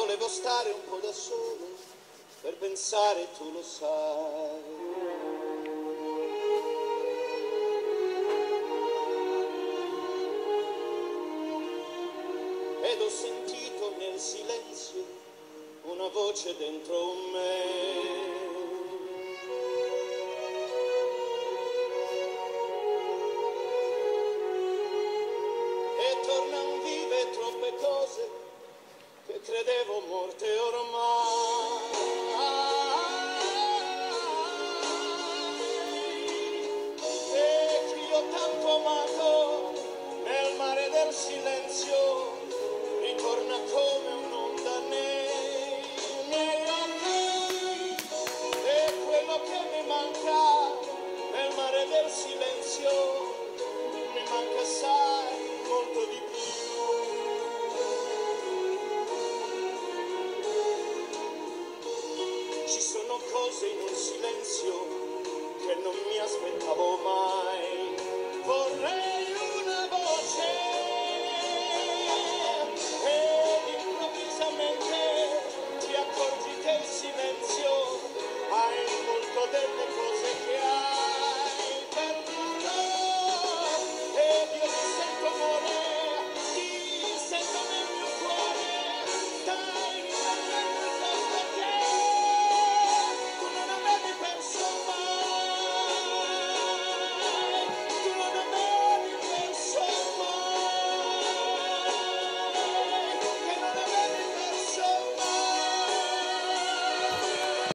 volevo stare un po' da solo per pensare, tu lo sai. Ed ho sentito nel silenzio una voce dentro me. E tornan vive troppe cose che credevo morte ormai. E chi ho tanto amato nel mare del silenzio ritorna come un'onda nei occhi. E quello che mi manca nel mare del silenzio mi manca, sai, molto di più. Ci sono cose in un silenzio che non mi aspettavo mai.